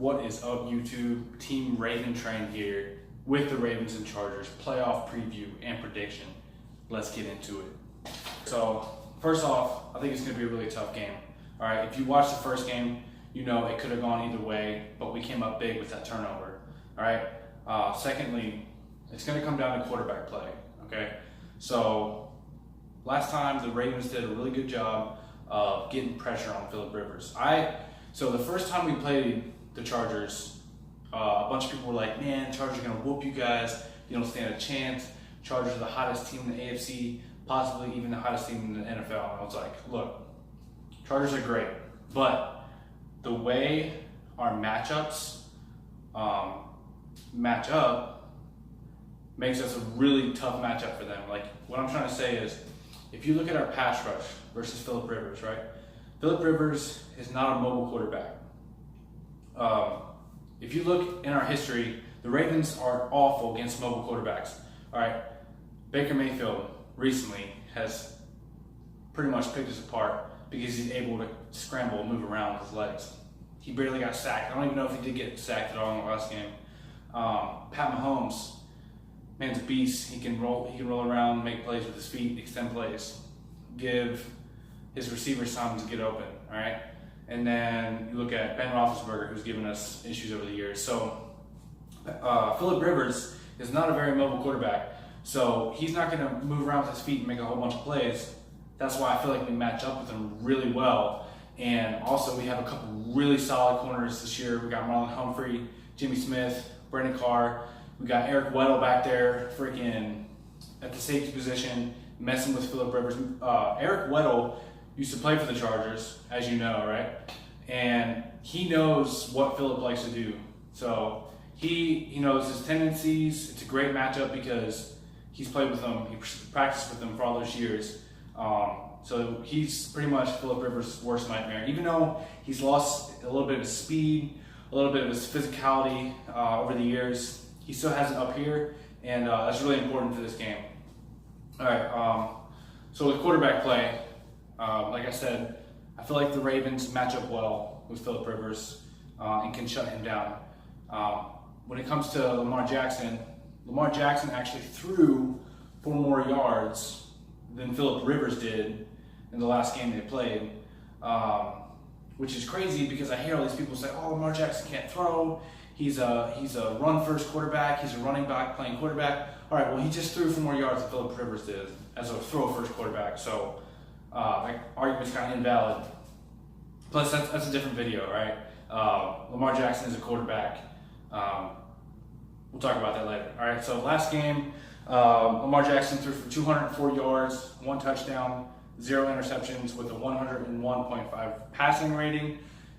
What is up, YouTube? Team Raven Train here with the Ravens and Chargers playoff preview and prediction. Let's get into it. So, first off, I think it's going to be a really tough game. All right, if you watch the first game, you know it could have gone either way, but we came up big with that turnover. All right. Secondly, it's going to come down to quarterback play. Okay. So, last time the Ravens did a really good job of getting pressure on Philip Rivers. So the first time we played the Chargers, a bunch of people were like, man, Chargers are going to whoop you guys. You don't stand a chance. Chargers are the hottest team in the AFC, possibly even the hottest team in the NFL. And I was like, look, Chargers are great, but the way our matchups match up makes us a really tough matchup for them. Like, what I'm trying to say is, if you look at our pass rush versus Philip Rivers, right? Philip Rivers is not a mobile quarterback. If you look in our history, the Ravens are awful against mobile quarterbacks. All right, Baker Mayfield recently has pretty much picked us apart because he's able to scramble and move around with his legs. He barely got sacked. I don't even know if he did get sacked at all in the last game. Pat Mahomes, man's a beast. He can roll around, make plays with his feet, extend plays, give his receivers time to get open. All right. And then you look at Ben Roethlisberger, who's given us issues over the years. So Philip Rivers is not a very mobile quarterback. So he's not going to move around with his feet and make a whole bunch of plays. That's why I feel like we match up with him really well. And also we have a couple really solid corners this year. We got Marlon Humphrey, Jimmy Smith, Brandon Carr. We got Eric Weddle back there, freaking at the safety position, messing with Philip Rivers. Eric Weddle used to play for the Chargers, as you know, right? And he knows what Philip likes to do. So he knows his tendencies. It's a great matchup because he's played with them. He practiced with them for all those years. So he's pretty much Philip Rivers' worst nightmare. Even though he's lost a little bit of his speed, a little bit of his physicality over the years, he still has it up here, and that's really important for this game. All right, so with quarterback play, like I said, I feel like the Ravens match up well with Philip Rivers and can shut him down. When it comes to Lamar Jackson actually threw 4 more yards than Philip Rivers did in the last game they played, which is crazy because I hear all these people say, oh, Lamar Jackson can't throw. He's a run-first quarterback. He's a running back playing quarterback. All right, well, he just threw 4 more yards than Philip Rivers did as a throw-first quarterback. So that argument's kind of invalid. Plus, that's a different video, right? Lamar Jackson is a quarterback. We'll talk about that later. All right, so last game, Lamar Jackson threw for 204 yards, 1 touchdown, 0 interceptions with a 101.5 passing rating,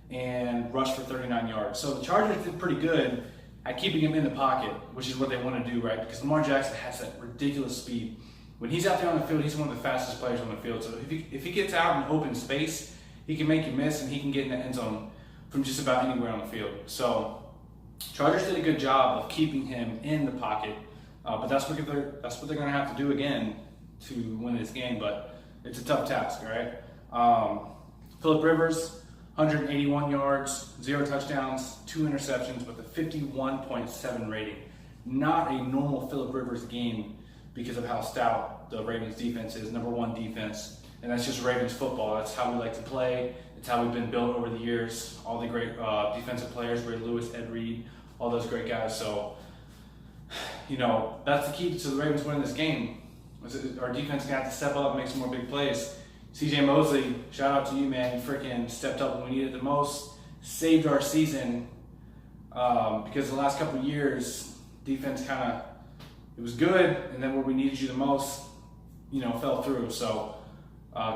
and rushed for 39 yards. So the Chargers did pretty good at keeping him in the pocket, which is what they want to do, right? Because Lamar Jackson has that ridiculous speed. When he's out there on the field, he's one of the fastest players on the field. So if he gets out in open space, he can make you miss, and he can get in the end zone from just about anywhere on the field. So Chargers did a good job of keeping him in the pocket, but that's what they're going to have to do again to win this game. But it's a tough task, all right? Philip Rivers, 181 yards, 0 touchdowns, 2 interceptions with a 51.7 rating. Not a normal Philip Rivers game because of how stout the Ravens defense is, #1 defense. And that's just Ravens football. That's how we like to play. It's how we've been built over the years. All the great defensive players, Ray Lewis, Ed Reed, all those great guys. So, that's the key to the Ravens winning this game. Our defense is going to have to step up and make some more big plays. CJ Mosley, shout out to you, man. You freaking stepped up when we needed it the most. Saved our season because the last couple of years, defense it was good, and then where we needed you the most, fell through. So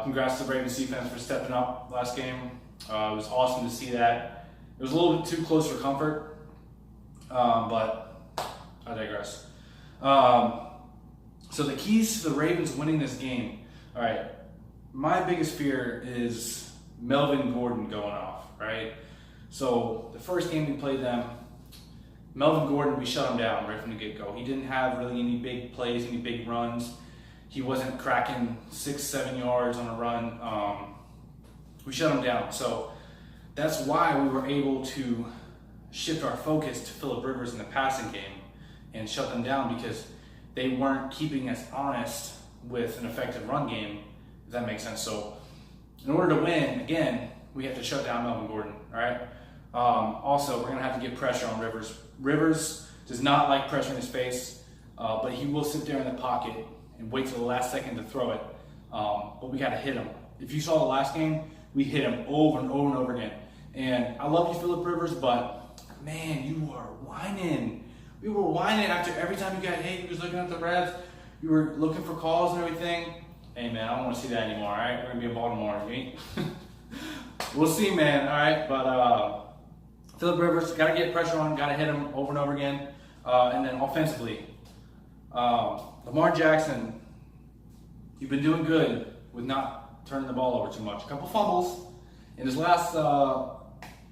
congrats to the Ravens defense for stepping up last game. It was awesome to see that. It was a little bit too close for comfort, but I digress. So the keys to the Ravens winning this game, all right, my biggest fear is Melvin Gordon going off, right? So the first game we played them, Melvin Gordon, we shut him down right from the get-go. He didn't have really any big plays, any big runs. He wasn't cracking 6-7 yards on a run. We shut him down. So that's why we were able to shift our focus to Phillip Rivers in the passing game and shut them down because they weren't keeping us honest with an effective run game, if that makes sense. So in order to win, again, we have to shut down Melvin Gordon, all right? Also, we're going to have to get pressure on Rivers. Rivers does not like pressure in his face, but he will sit there in the pocket and wait till the last second to throw it. But we got to hit him. If you saw the last game, we hit him over and over and over again. And I love you, Phillip Rivers, but man, you are whining. We were whining after every time you got hit. You was looking at the refs. You were looking for calls and everything. Hey man, I don't want to see that anymore. All right, we're gonna be in Baltimore. We'll see, man. All right, but Phillip Rivers got to get pressure on. Got to hit him over and over again. And then offensively, Lamar Jackson, you've been doing good with not turning the ball over too much. A couple fumbles. In his last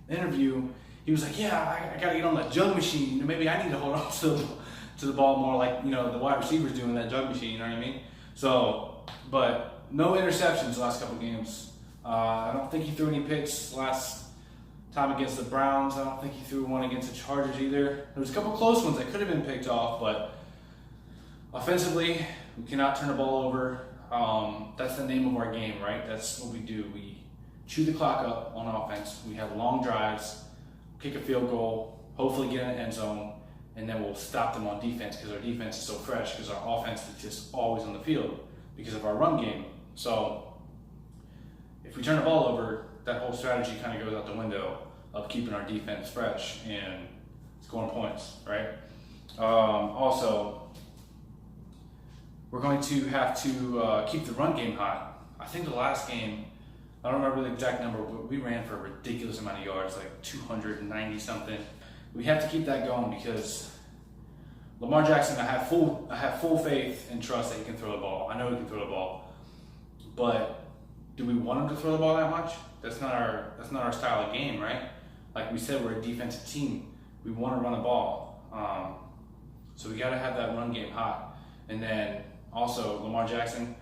interview, he was like, yeah, I got to get on that jug machine. Maybe I need to hold on to the ball more like, the wide receivers doing that jug machine, you know what I mean? So, but no interceptions the last couple games. I don't think he threw any picks last time against the Browns. I don't think he threw one against the Chargers either. There was a couple close ones that could have been picked off, but offensively, we cannot turn the ball over. That's the name of our game, right? That's what we do. We chew the clock up on offense. We have long drives, kick a field goal, hopefully get in the end zone, and then we'll stop them on defense because our defense is so fresh because our offense is just always on the field because of our run game. So if we turn the ball over, that whole strategy kind of goes out the window of keeping our defense fresh and scoring points, right? Also, we're going to have to keep the run game hot. I think the last game, I don't remember the exact number, but we ran for a ridiculous amount of yards, like 290 something. We have to keep that going because Lamar Jackson, I have full faith and trust that he can throw the ball. I know he can throw the ball, but do we want him to throw the ball that much? That's not our style of game, right? Like we said, we're a defensive team. We want to run the ball, so we got to have that run game hot. And then also Lamar Jackson,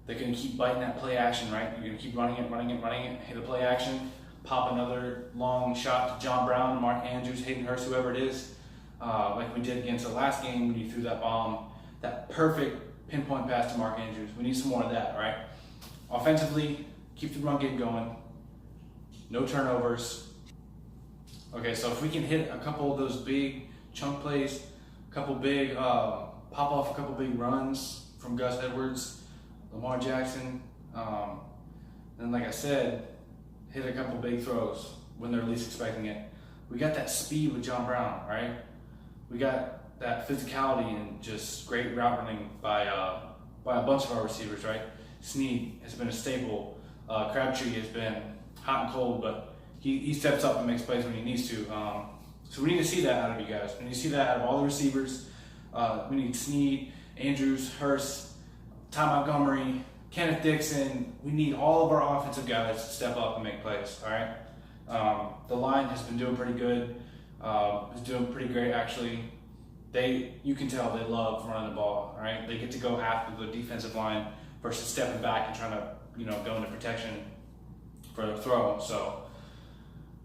they're going to keep biting that play action, right? You're going to keep running it, hit the play action, pop another long shot to John Brown, Mark Andrews, Hayden Hurst, whoever it is, like we did against the last game when you threw that bomb, that perfect pinpoint pass to Mark Andrews. We need some more of that, right? Offensively, keep the run game going, no turnovers. Okay, so if we can hit a couple of those big chunk plays, a couple big, pop off a couple big runs from Gus Edwards, Lamar Jackson, and like I said, hit a couple big throws when they're least expecting it. We got that speed with John Brown, right? We got that physicality and just great route running by a bunch of our receivers, right? Snead has been a staple. Crabtree has been hot and cold, but he steps up and makes plays when he needs to. So we need to see that out of you guys. We need to see that out of all the receivers. We need Snead, Andrews, Hurst, Ty Montgomery, Kenneth Dixon. We need all of our offensive guys to step up and make plays, all right? The line has been doing pretty good. It's doing pretty great, actually. You can tell they love running the ball, all right? They get to go after the defensive line versus stepping back and trying to, go into protection for the throw. So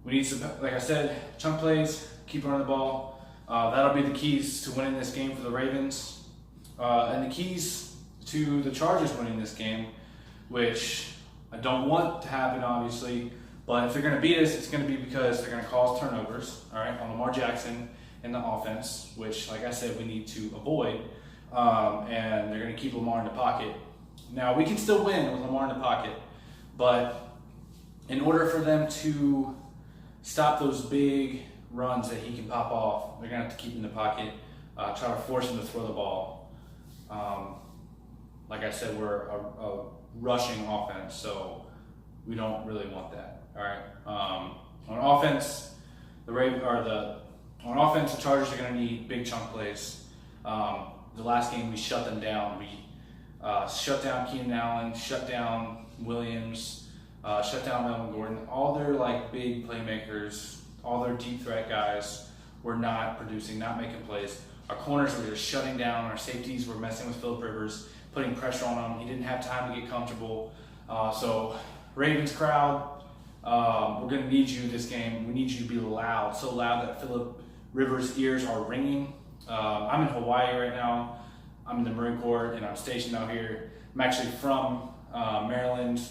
we need some, like I said, chunk plays, keep running the ball. That'll be the keys to winning this game for the Ravens. And the keys to the Chargers winning this game, which I don't want to happen, obviously, but if they're going to beat us, it's going to be because they're going to cause turnovers, all right, on Lamar Jackson and the offense, which, like I said, we need to avoid, and they're going to keep Lamar in the pocket. Now, we can still win with Lamar in the pocket, but in order for them to stop those big runs that he can pop off, they're going to have to keep him in the pocket, try to force him to throw the ball. Like I said, we're a rushing offense, so we don't really want that. All right. On offense, the Chargers are going to need big chunk plays. The last game we shut them down. We shut down Keenan Allen, shut down Williams, shut down Melvin Gordon. All their big playmakers, all their deep threat guys were not producing, not making plays. Our corners were just shutting down. Our safeties were messing with Phillip Rivers, putting pressure on him. He didn't have time to get comfortable. So Ravens crowd, We're going to need you this game. We need you to be loud, so loud that Philip Rivers' ears are ringing. I'm in Hawaii right now. I'm in the Marine Corps, and I'm stationed out here. I'm actually from Maryland.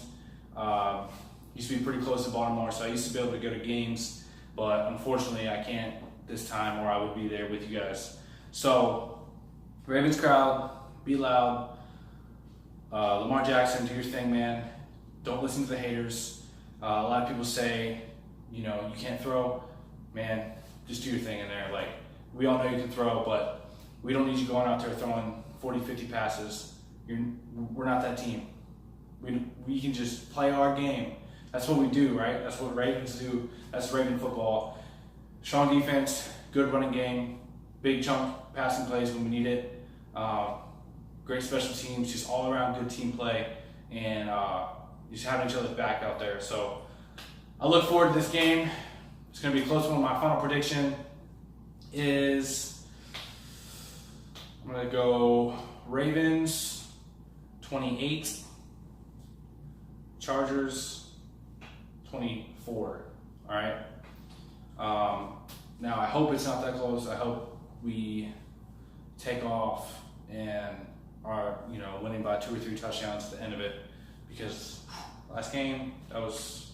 Used to be pretty close to Baltimore, so I used to be able to go to games, but unfortunately I can't this time, or I would be there with you guys. So, Ravens crowd, be loud. Lamar Jackson, do your thing, man. Don't listen to the haters. A lot of people say, you can't throw. Man, just do your thing in there. Like, we all know you can throw, but we don't need you going out there throwing 40, 50 passes. We're not that team. We can just play our game. That's what we do, right? That's what Ravens do. That's Raven football. Strong defense, good running game, big chunk passing plays when we need it. Great special teams, just all around good team play, and just having each other's back out there. So I look forward to this game. It's going to be a close one. My final prediction is I'm going to go Ravens 28, Chargers 24. All right. Now I hope it's not that close. I hope we take off and are winning by 2 or 3 touchdowns at the end of it, because last game that was,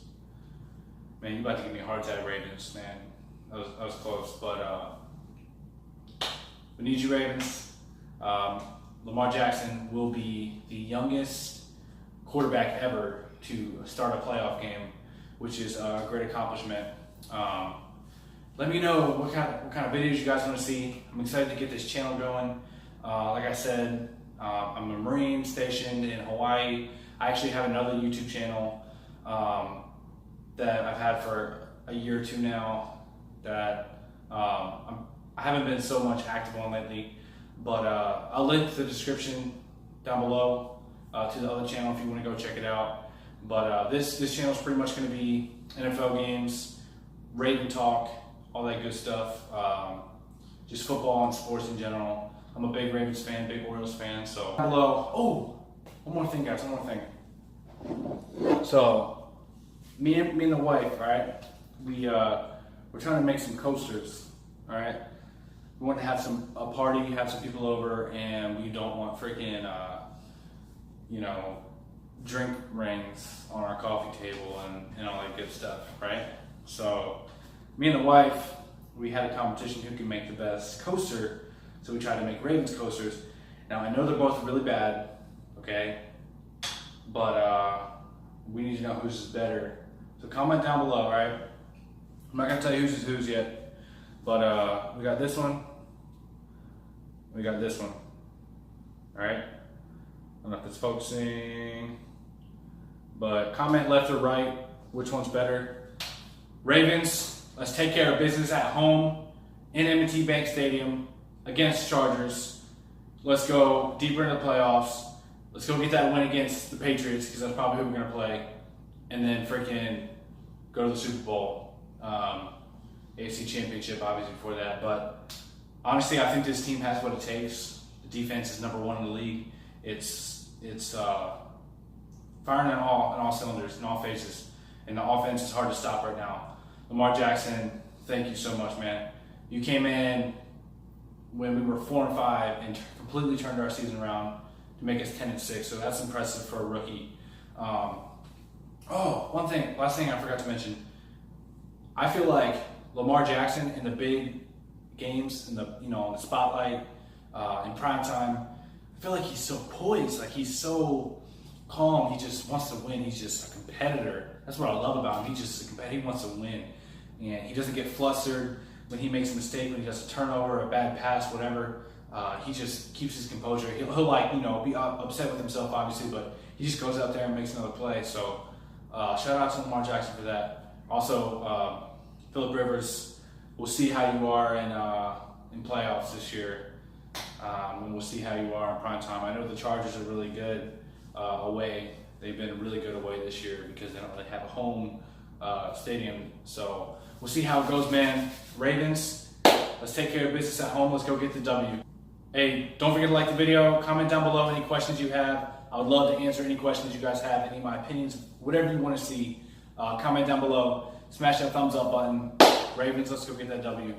man, you about to give me a heart attack, Ravens, man. That was close, but we need you, Ravens. Lamar Jackson will be the youngest quarterback ever to start a playoff game, which is a great accomplishment. Let me know what kind of videos you guys want to see. I'm excited to get this channel going. Like I said, I'm a Marine stationed in Hawaii. I actually have another YouTube channel that I've had for a year or two now that I haven't been so much active on lately. But I'll link the description down below to the other channel if you want to go check it out. But this channel is pretty much going to be NFL games, Raven talk, all that good stuff. Just football and sports in general. I'm a big Ravens fan, big Orioles fan. So below. Oh, one more thing, guys. One more thing. So me and the wife, all right. We're trying to make some coasters, all right. We want to have a party, have some people over, and we don't want freaking drink rings on our coffee table and all that good stuff, right? So me and the wife, we had a competition who can make the best coaster. So we tried to make Ravens coasters. Now I know they're both really bad, okay? But we need to know whose is better. So comment down below, right? I'm not gonna tell you whose is whose yet, but we got this one. We got this one. All right. I don't know if it's focusing, but comment left or right, which one's better. Ravens, let's take care of business at home in M&T Bank Stadium against Chargers. Let's go deeper into the playoffs. Let's go get that win against the Patriots, because that's probably who we're going to play. And then freaking go to the Super Bowl. AFC Championship, obviously, before that. But honestly, I think this team has what it takes. The defense is number 1 in the league. It's firing on all cylinders, in all phases. And the offense is hard to stop right now. Lamar Jackson, thank you so much, man. You came in when we were 4-5 and completely turned our season around to make us 10-6. So that's impressive for a rookie. Last thing I forgot to mention. I feel like Lamar Jackson in the big games, in the in the spotlight, in prime time, I feel like he's so poised. Like, he's so calm. He just wants to win. He's just a competitor. That's what I love about him. He's just a competitor. He wants to win, and he doesn't get flustered when he makes a mistake, when he does a turnover, a bad pass, whatever. He just keeps his composure. He'll be upset with himself, obviously, but he just goes out there and makes another play. So shout out to Lamar Jackson for that. Also, Philip Rivers, we'll see how you are in playoffs this year. And we'll see how you are in prime time. I know the Chargers are really good away. They've been really good away this year because they don't really have a home stadium. So we'll see how it goes, man. Ravens, let's take care of business at home. Let's go get the W. Hey, don't forget to like the video. Comment down below any questions you have. I would love to answer any questions you guys have, any of my opinions, whatever you want to see. Comment down below. Smash that thumbs up button. Ravens, let's go get that W.